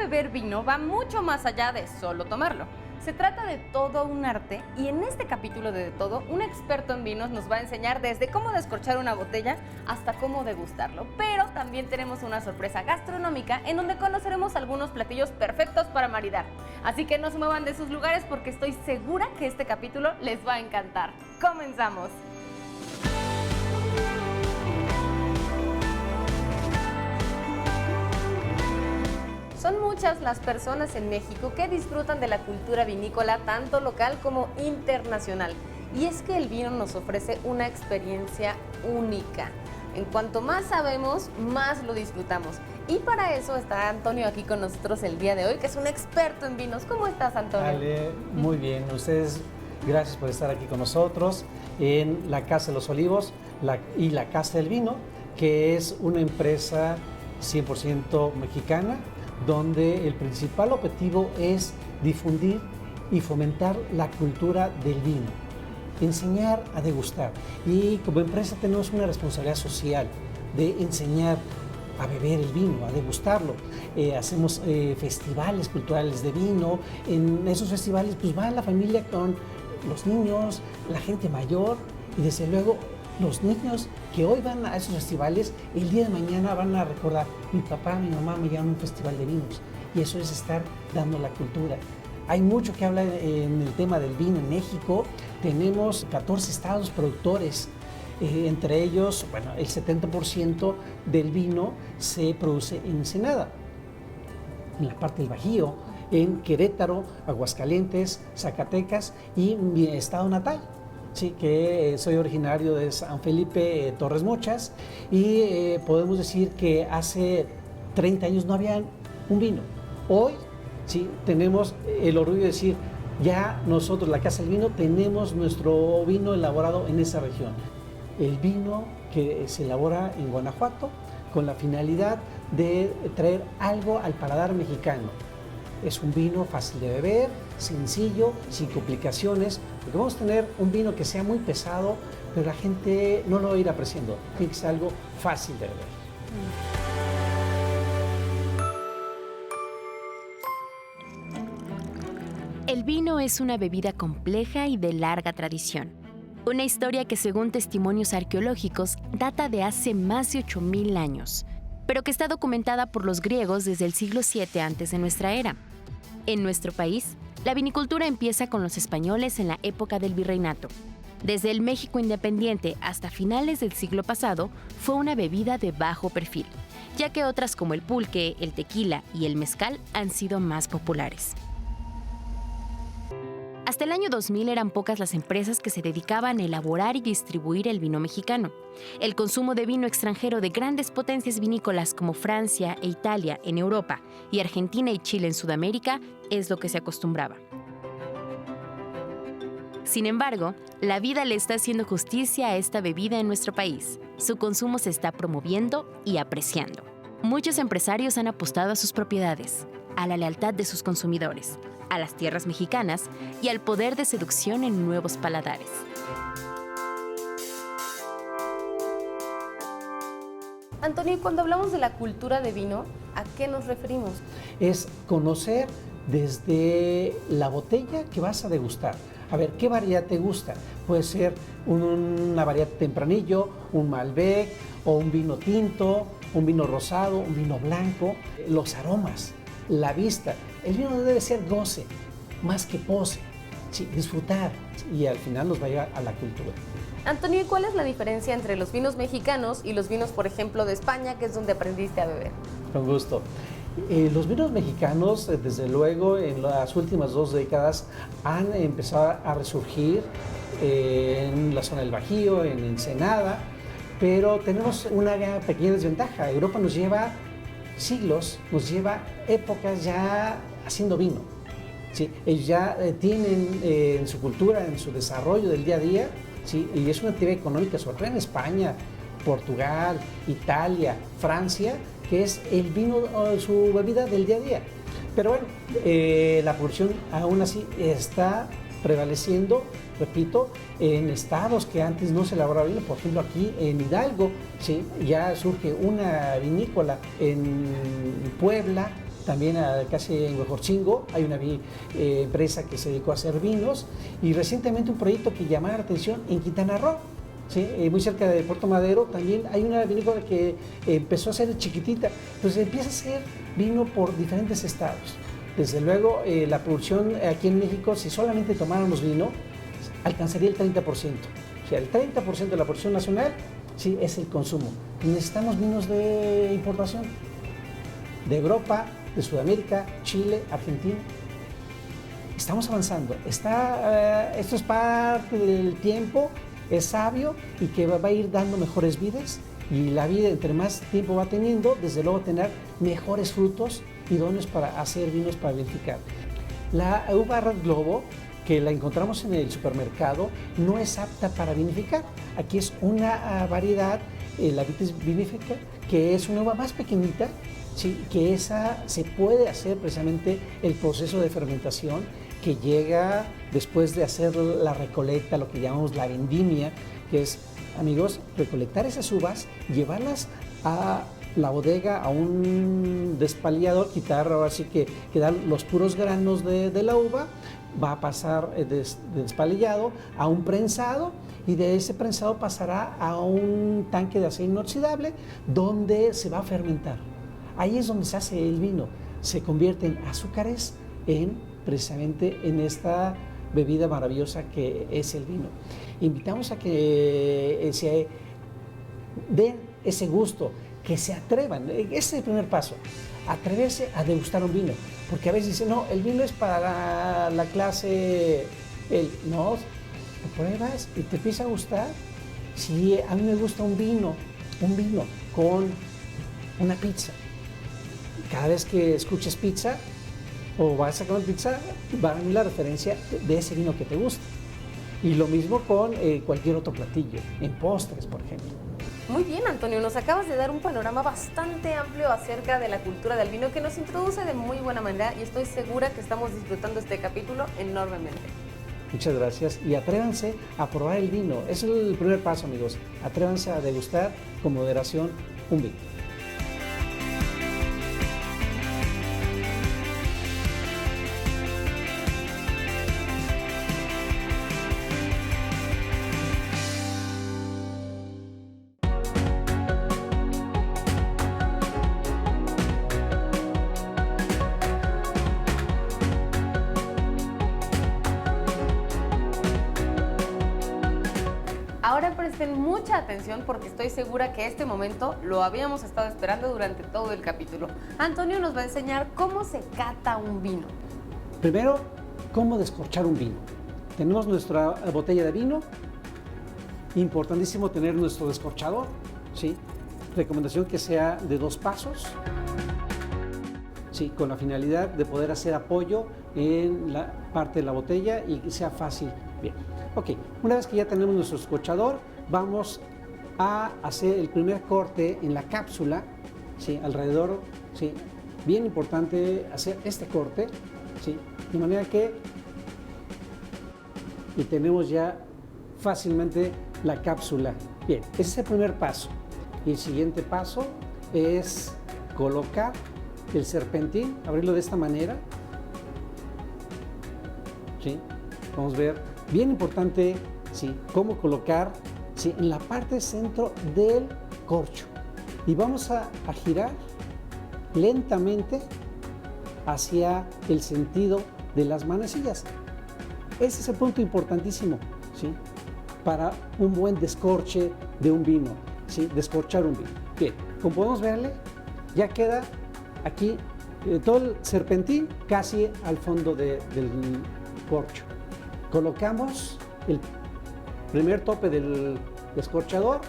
beber vino va mucho más allá de solo tomarlo. Se trata de todo un arte y en este capítulo de Todo, un experto en vinos nos va a enseñar desde cómo descorchar una botella hasta cómo degustarlo. Pero también tenemos una sorpresa gastronómica en donde conoceremos algunos platillos perfectos para maridar. Así que no se muevan de sus lugares porque estoy segura que este capítulo les va a encantar. ¡Comenzamos! Son muchas las personas en México que disfrutan de la cultura vinícola tanto local como internacional. Y es que el vino nos ofrece una experiencia única. En cuanto más sabemos, más lo disfrutamos. Y para eso está Antonio aquí con nosotros el día de hoy, que es un experto en vinos. ¿Cómo estás, Antonio? Ale, muy bien. Ustedes, gracias por estar aquí con nosotros en la Casa de los Olivos y la Casa del Vino, que es una empresa 100% mexicana, donde el principal objetivo es difundir y fomentar la cultura del vino, enseñar a degustar. Y como empresa tenemos una responsabilidad social de enseñar a beber el vino, a degustarlo. Hacemos festivales culturales de vino. En esos festivales pues va la familia con los niños, la gente mayor y desde luego los niños que hoy van a esos festivales, el día de mañana van a recordar, mi papá, mi mamá me llevaron a un festival de vinos, y eso es estar dando la cultura. Hay mucho que hablar en el tema del vino en México. Tenemos 14 estados productores, entre ellos, bueno, el 70% del vino se produce en Ensenada, en la parte del Bajío, en Querétaro, Aguascalientes, Zacatecas y mi estado natal. Sí, que soy originario de San Felipe, Torres Mochas, y podemos decir que hace 30 años no había un vino. Hoy sí tenemos el orgullo de decir, ya nosotros, la Casa del Vino, tenemos nuestro vino elaborado en esa región. El vino que se elabora en Guanajuato con la finalidad de traer algo al paladar mexicano. Es un vino fácil de beber, sencillo, sin complicaciones, porque vamos a tener un vino que sea muy pesado, pero la gente no lo va a ir apreciando. Tiene que ser algo fácil de beber. El vino es una bebida compleja y de larga tradición. Una historia que, según testimonios arqueológicos, data de hace más de 8.000 años, pero que está documentada por los griegos desde el siglo VII antes de nuestra era. En nuestro país, la vinicultura empieza con los españoles en la época del virreinato. Desde el México independiente hasta finales del siglo pasado, fue una bebida de bajo perfil, ya que otras como el pulque, el tequila y el mezcal han sido más populares. Hasta el año 2000 eran pocas las empresas que se dedicaban a elaborar y distribuir el vino mexicano. El consumo de vino extranjero de grandes potencias vinícolas como Francia e Italia en Europa y Argentina y Chile en Sudamérica es lo que se acostumbraba. Sin embargo, la vida le está haciendo justicia a esta bebida en nuestro país. Su consumo se está promoviendo y apreciando. Muchos empresarios han apostado a sus propiedades, a la lealtad de sus consumidores, a las tierras mexicanas y al poder de seducción en nuevos paladares. Antonio, cuando hablamos de la cultura de vino, ¿a qué nos referimos? Es conocer desde la botella que vas a degustar. A ver, ¿qué variedad te gusta? Puede ser una variedad tempranillo, un Malbec, o un vino tinto, un vino rosado, un vino blanco. Los aromas, la vista. El vino debe ser goce, más que pose, sí, disfrutar, y al final nos va a llevar a la cultura. Antonio, ¿y cuál es la diferencia entre los vinos mexicanos y los vinos, por ejemplo, de España, que es donde aprendiste a beber? Con gusto. Los vinos mexicanos, desde luego, en las últimas 2 décadas han empezado a resurgir en la zona del Bajío, en Ensenada, pero tenemos una pequeña desventaja. Europa nos lleva siglos, nos lleva épocas ya haciendo vino. ¿Sí? Ellos ya tienen en su cultura, en su desarrollo del día a día, ¿sí? Y es una actividad económica, sobre todo en España, Portugal, Italia, Francia, que es el vino, su bebida del día a día. Pero bueno, la producción aún así está prevaleciendo, repito, en estados que antes no se elaboraba vino. Por ejemplo, aquí en Hidalgo, ¿sí? Ya surge una vinícola, en Puebla, también casi en Huejotzingo hay una empresa que se dedicó a hacer vinos, y recientemente un proyecto que llamó la atención en Quintana Roo. Sí, muy cerca de Puerto Madero también hay una vinícola que empezó a ser chiquitita, entonces empieza a hacer vino por diferentes estados. Desde luego la producción aquí en México, si solamente tomáramos vino, alcanzaría el 30%. O sea, el 30% de la producción nacional sí es el consumo. Necesitamos vinos de importación, de Europa, de Sudamérica, Chile, Argentina. Estamos avanzando. Esto es parte del tiempo, es sabio y que va a ir dando mejores vides, y la vida, entre más tiempo va teniendo, desde luego tener mejores frutos idóneos para hacer vinos para vinificar. La uva Red Globo, que la encontramos en el supermercado, no es apta para vinificar. Aquí es una variedad, la Vitis vinifica, que es una uva más pequeñita, ¿sí? Que esa se puede hacer precisamente el proceso de fermentación que llega después de hacer la recolecta, lo que llamamos la vendimia, que es, amigos, recolectar esas uvas, llevarlas a la bodega, a un despalillador, quitar así que quedan los puros granos de la uva, va a pasar de despalillado a un prensado, y de ese prensado pasará a un tanque de acero inoxidable donde se va a fermentar. Ahí es donde se hace el vino, se convierten azúcares precisamente en esta bebida maravillosa que es el vino. Invitamos a que se den ese gusto, que se atrevan. Ese es el primer paso, atreverse a degustar un vino, porque a veces dicen, no, el vino es para la clase, no, lo pruebas y te empieza a gustar. Sí, a mí me gusta un vino con una pizza. Cada vez que escuches pizza o vas a comer pizza, va a venir la referencia de ese vino que te gusta. Y lo mismo con cualquier otro platillo, en postres, por ejemplo. Muy bien, Antonio, nos acabas de dar un panorama bastante amplio acerca de la cultura del vino, que nos introduce de muy buena manera, y estoy segura que estamos disfrutando este capítulo enormemente. Muchas gracias, y atrévanse a probar el vino. Ese es el primer paso, amigos. Atrévanse a degustar con moderación un vino. Ahora presten mucha atención, porque estoy segura que este momento lo habíamos estado esperando durante todo el capítulo. Antonio nos va a enseñar cómo se cata un vino. Primero, cómo descorchar un vino. Tenemos nuestra botella de vino, importantísimo tener nuestro descorchador, ¿sí? Recomendación que sea de 2 pasos, ¿sí? Con la finalidad de poder hacer apoyo en la parte de la botella y que sea fácil. Bien. Ok, una vez que ya tenemos nuestro descorchador, vamos a hacer el primer corte en la cápsula, ¿sí? Alrededor, ¿sí? Bien importante hacer este corte, ¿sí? De manera que y tenemos ya fácilmente la cápsula. Bien, ese es el primer paso. Y el siguiente paso es colocar el serpentín, abrirlo de esta manera, ¿sí? Vamos a ver. Bien importante, ¿sí? Cómo colocar, ¿sí? En la parte centro del corcho. Y vamos a girar lentamente hacia el sentido de las manecillas. Ese es el punto importantísimo, ¿sí? Para un buen descorche de un vino, ¿sí? Descorchar un vino. Bien, como podemos verle, ya queda aquí todo el serpentín casi al fondo del corcho. Colocamos el primer tope del descorchador,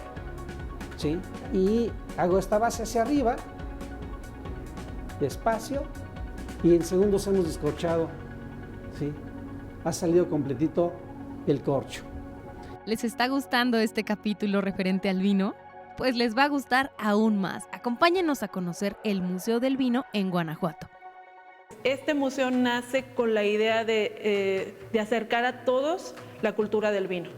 ¿sí? Y hago esta base hacia arriba, despacio, y en segundos hemos descorchado, ¿sí? Ha salido completito el corcho. ¿Les está gustando este capítulo referente al vino? Pues les va a gustar aún más. Acompáñenos a conocer el Museo del Vino en Guanajuato. Este museo nace con la idea de acercar a todos la cultura del vino.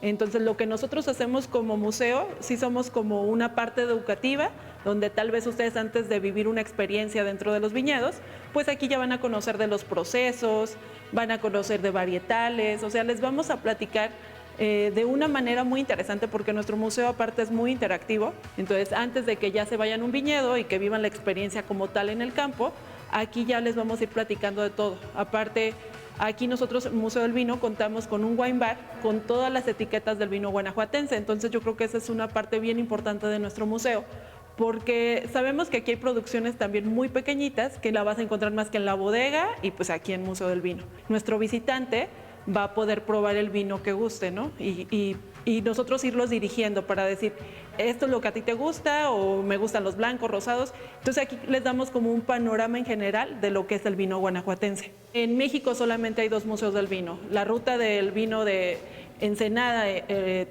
Entonces, lo que nosotros hacemos como museo, sí somos como una parte educativa, donde tal vez ustedes antes de vivir una experiencia dentro de los viñedos, pues aquí ya van a conocer de los procesos, van a conocer de varietales, o sea, les vamos a platicar de una manera muy interesante porque nuestro museo aparte es muy interactivo. Entonces, antes de que ya se vayan a un viñedo y que vivan la experiencia como tal en el campo, aquí ya les vamos a ir platicando de todo. Aparte, aquí nosotros, el Museo del Vino, contamos con un wine bar con todas las etiquetas del vino guanajuatense. Entonces, yo creo que esa es una parte bien importante de nuestro museo, porque sabemos que aquí hay producciones también muy pequeñitas que la vas a encontrar más que en la bodega y pues aquí en Museo del Vino. Nuestro visitante va a poder probar el vino que guste, ¿no? Y nosotros irlos dirigiendo para decir, esto es lo que a ti te gusta o me gustan los blancos, rosados. Entonces aquí les damos como un panorama en general de lo que es el vino guanajuatense. En México solamente hay 2 museos del vino. La ruta del vino de Ensenada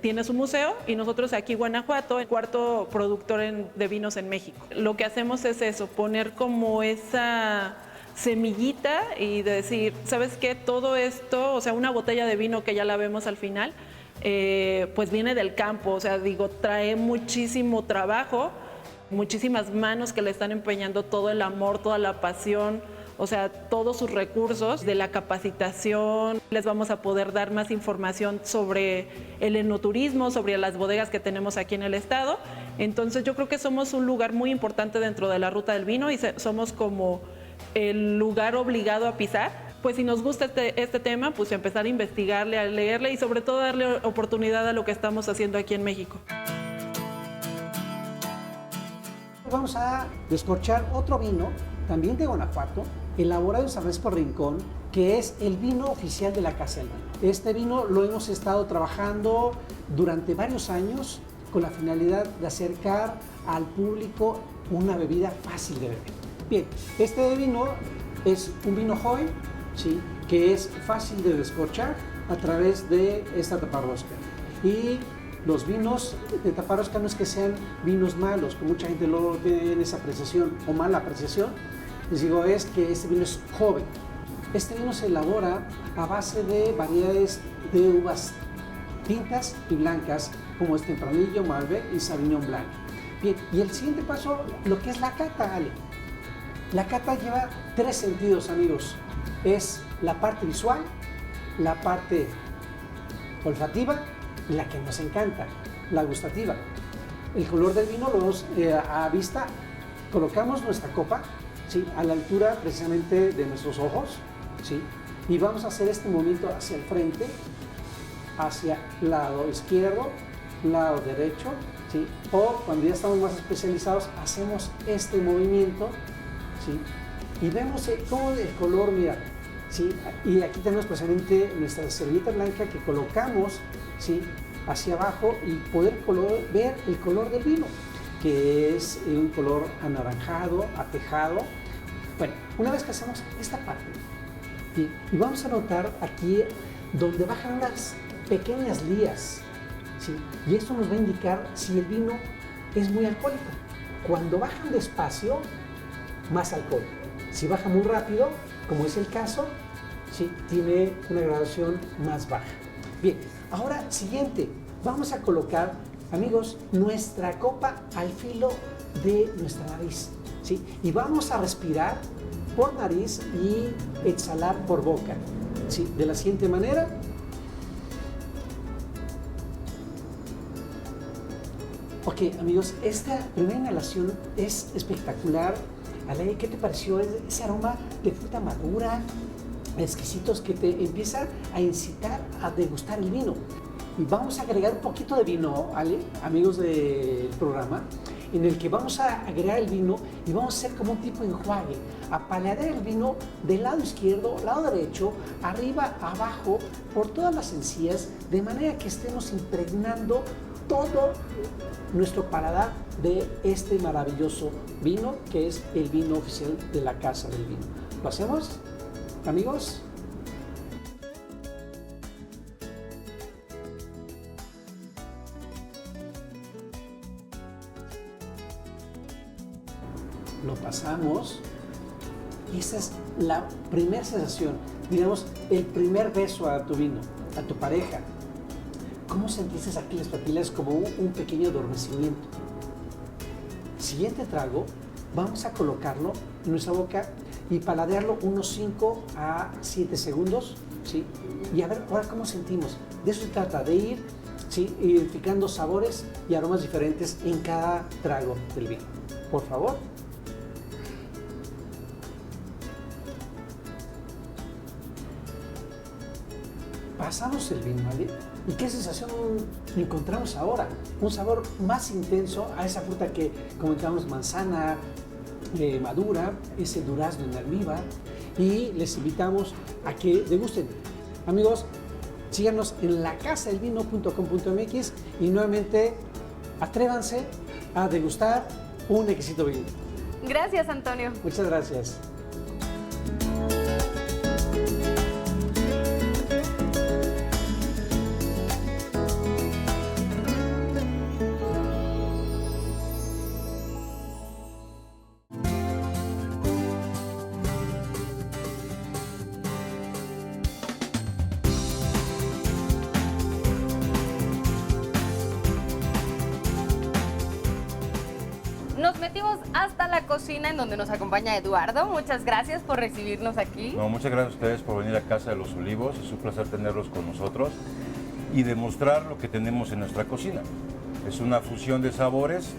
tiene su museo y nosotros aquí Guanajuato, el 4º productor de vinos en México. Lo que hacemos es eso, poner como esa semillita y decir, ¿sabes qué? Todo esto, o sea, una botella de vino que ya la vemos al final, pues viene del campo, o sea, digo, trae muchísimo trabajo, muchísimas manos que le están empeñando todo el amor, toda la pasión, o sea, todos sus recursos de la capacitación. Les vamos a poder dar más información sobre el enoturismo, sobre las bodegas que tenemos aquí en el estado. Entonces yo creo que somos un lugar muy importante dentro de la ruta del vino y somos como el lugar obligado a pisar. Pues si nos gusta este tema, pues empezar a investigarle, a leerle y sobre todo darle oportunidad a lo que estamos haciendo aquí en México. Vamos a descorchar otro vino, también de Guanajuato, elaborado en San Francisco Rincón, que es el vino oficial de la Casa del Vino. Este vino lo hemos estado trabajando durante varios años con la finalidad de acercar al público una bebida fácil de beber. Bien, este vino es un vino joven, ¿sí?, que es fácil de descorchar a través de esta taparrosca. Y los vinos de taparrosca no es que sean vinos malos, que mucha gente luego tiene esa apreciación o mala apreciación. Les digo, es que este vino es joven. Este vino se elabora a base de variedades de uvas tintas y blancas, como es Tempranillo, Malbec y Sauvignon Blanc. Bien, y el siguiente paso, lo que es la cata, Ale. La cata lleva 3 sentidos, amigos. Es la parte visual, la parte olfativa y la que nos encanta, la gustativa. El color del vino lo vemos a vista. Colocamos nuestra copa, ¿sí?, a la altura precisamente de nuestros ojos, ¿sí?, y vamos a hacer este movimiento hacia el frente, hacia lado izquierdo, lado derecho, ¿sí?, o cuando ya estamos más especializados hacemos este movimiento, ¿sí?, y vemos cómo el color, mira, ¿sí?, y aquí tenemos precisamente nuestra servilleta blanca que colocamos, ¿sí?, hacia abajo y poder ver el color del vino, que es un color anaranjado, atejado. Bueno, una vez que hacemos esta parte, ¿sí?, y vamos a notar aquí donde bajan unas pequeñas lías, ¿sí?, y esto nos va a indicar si el vino es muy alcohólico. Cuando bajan despacio, más alcohol. Si baja muy rápido, como es el caso, ¿sí?, tiene una graduación más baja. Bien, ahora siguiente, vamos a colocar, amigos, nuestra copa al filo de nuestra nariz, ¿sí?, y vamos a respirar por nariz y exhalar por boca, ¿sí?, de la siguiente manera. Ok, amigos, esta primera inhalación es espectacular. Ale, ¿qué te pareció ese aroma de fruta madura, exquisitos, que te empieza a incitar a degustar el vino? Y vamos a agregar un poquito de vino, Ale, amigos del programa, en el que vamos a agregar el vino y vamos a hacer como un tipo de enjuague, a palear el vino del lado izquierdo, lado derecho, arriba, abajo, por todas las encías, de manera que estemos impregnando todo nuestro paladar de este maravilloso vino, que es el vino oficial de la Casa del Vino. ¿Lo hacemos, amigos? Lo pasamos y esa es la primera sensación, digamos, el primer beso a tu vino, a tu pareja. ¿cómo sentiste aquí las papilas como un pequeño adormecimiento? Siguiente trago, vamos a colocarlo en nuestra boca y paladearlo unos 5 a 7 segundos, ¿sí? Y a ver, ahora cómo sentimos. De eso se trata, de ir, ¿sí?, identificando sabores y aromas diferentes en cada trago del vino. Por favor. Pasamos el vino, ¿vale? ¿Y qué sensación encontramos ahora? Un sabor más intenso a esa fruta que comentamos, manzana madura, ese durazno en almíbar, y les invitamos a que degusten. Amigos, síganos en lacasadelvino.com.mx y nuevamente atrévanse a degustar un exquisito vino. Gracias, Antonio. Muchas gracias. Nos metimos hasta la cocina en donde nos acompaña Eduardo. Muchas gracias por recibirnos aquí. No, muchas gracias a ustedes por venir a Casa de los Olivos. Es un placer tenerlos con nosotros y demostrar lo que tenemos en nuestra cocina. Es una fusión de sabores.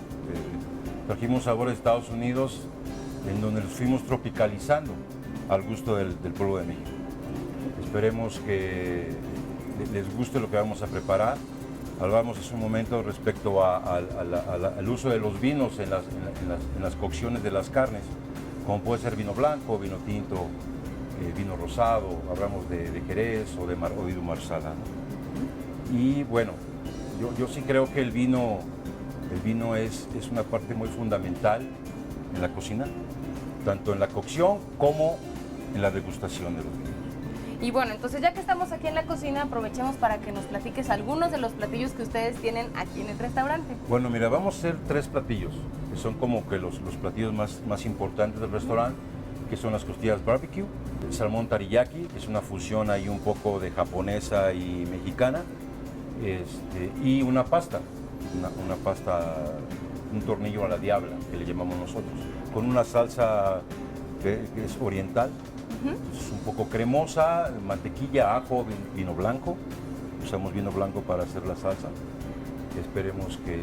Trajimos sabores de Estados Unidos en donde los fuimos tropicalizando al gusto del pueblo de México. Esperemos que les guste lo que vamos a preparar. Hablamos hace un momento respecto al uso de los vinos en las cocciones de las carnes, como puede ser vino blanco, vino tinto, vino rosado, hablamos de Jerez o de Marsala, ¿no? Y bueno, yo sí creo que el vino es una parte muy fundamental en la cocina, tanto en la cocción como en la degustación de los vinos. Y bueno, entonces ya que estamos aquí en la cocina, aprovechemos para que nos platiques algunos de los platillos que ustedes tienen aquí en el restaurante. Bueno, mira, vamos a hacer 3 platillos, que son como que los platillos más importantes del restaurante, que son las costillas barbecue, el salmón teriyaki, que es una fusión ahí un poco de japonesa y mexicana, y una pasta, un tornillo a la diabla, que le llamamos nosotros, con una salsa que es oriental. Es un poco cremosa, mantequilla, ajo, vino blanco. Usamos vino blanco para hacer la salsa. Esperemos que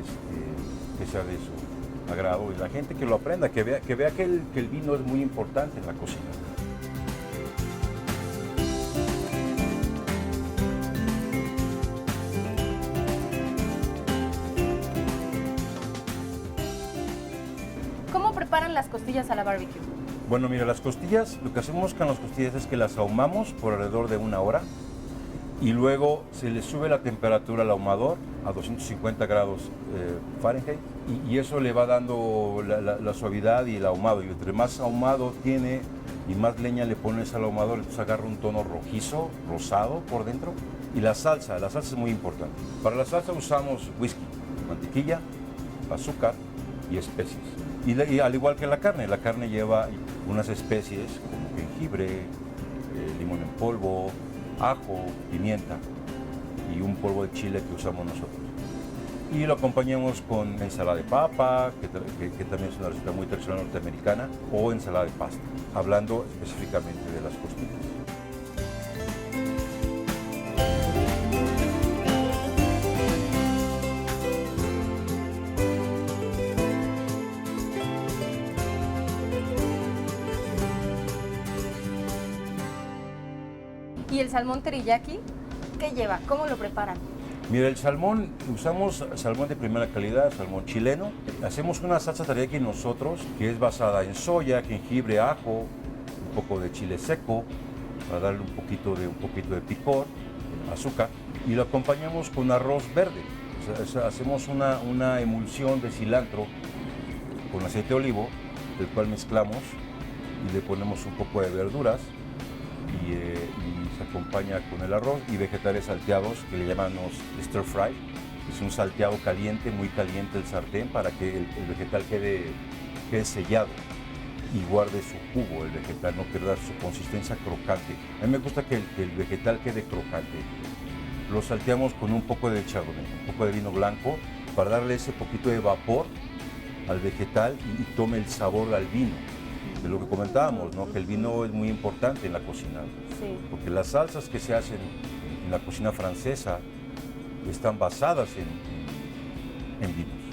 sea de su agrado y la gente que lo aprenda, que vea que el vino es muy importante en la cocina. ¿Cómo preparan las costillas a la barbecue? Bueno, mira, las costillas, lo que hacemos con las costillas es que las ahumamos por alrededor de 1 hora y luego se le sube la temperatura al ahumador a 250 grados Fahrenheit y eso le va dando la suavidad y el ahumado. Y entre más ahumado tiene y más leña le pones al ahumador, entonces agarra un tono rojizo, rosado por dentro. Y la salsa es muy importante. Para la salsa usamos whisky, mantequilla, azúcar y especias. Y al igual que la carne lleva unas especies como jengibre, limón en polvo, ajo, pimienta y un polvo de chile que usamos nosotros. Y lo acompañamos con ensalada de papa, que también es una receta muy tradicional norteamericana, o ensalada de pasta, hablando específicamente de las costillas. ¿Y el salmón teriyaki? ¿Qué lleva? ¿Cómo lo preparan? Mira, el salmón, usamos salmón de primera calidad, salmón chileno. Hacemos una salsa teriyaki nosotros, que es basada en soya, jengibre, ajo, un poco de chile seco, para darle un poquito de picor, azúcar, y lo acompañamos con arroz verde. O sea, hacemos una emulsión de cilantro con aceite de olivo, del cual mezclamos y le ponemos un poco de verduras y se acompaña con el arroz y vegetales salteados que le llamamos stir fry. Es un salteado caliente, muy caliente el sartén para que el vegetal quede sellado y guarde su jugo, el vegetal no pierda su consistencia crocante. A mí me gusta que el vegetal quede crocante. lo salteamos con un poco de chardonnay, un poco de vino blanco, para darle ese poquito de vapor al vegetal y tome el sabor al vino. De lo que comentábamos, ¿no? Que el vino es muy importante en la cocina, Sí. porque las salsas que se hacen en la cocina francesa están basadas en vinos.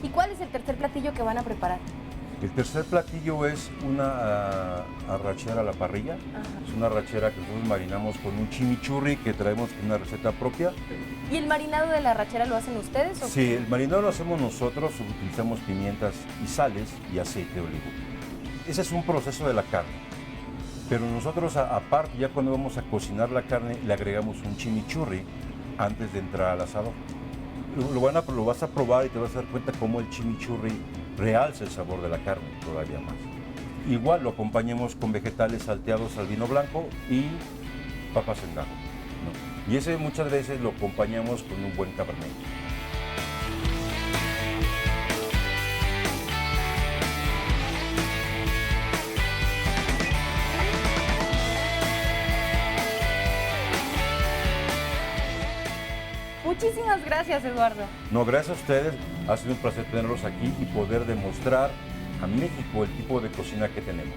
¿Y cuál es el tercer platillo que van a preparar? El tercer platillo es una arrachera a la parrilla. Es una arrachera que nosotros marinamos con un chimichurri que traemos con una receta propia. ¿Y el marinado de la arrachera lo hacen ustedes? ¿O Sí, el marinado lo hacemos nosotros, utilizamos pimientas y sales y aceite de olivo. Ese es un proceso de la carne. Pero nosotros aparte, ya cuando vamos a cocinar la carne, le agregamos un chimichurri antes de entrar al asador. Lo vas a probar y te vas a dar cuenta cómo el chimichurri realza el sabor de la carne todavía más. Igual lo acompañamos con vegetales salteados al vino blanco y papas en ajo, ¿no? Y ese muchas veces lo acompañamos con un buen cabernet. Muchísimas gracias, Eduardo. No, gracias a ustedes, ha sido un placer tenerlos aquí y poder demostrar a México el tipo de cocina que tenemos.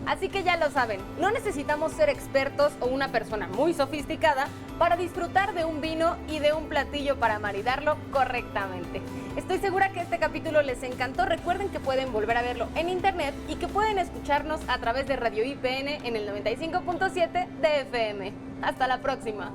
Así que ya lo saben, no necesitamos ser expertos o una persona muy sofisticada para disfrutar de un vino y de un platillo para maridarlo correctamente. Estoy segura que este capítulo les encantó. Recuerden que pueden volver a verlo en internet y que pueden escucharnos a través de Radio IPN en el 95.7 de FM. Hasta la próxima.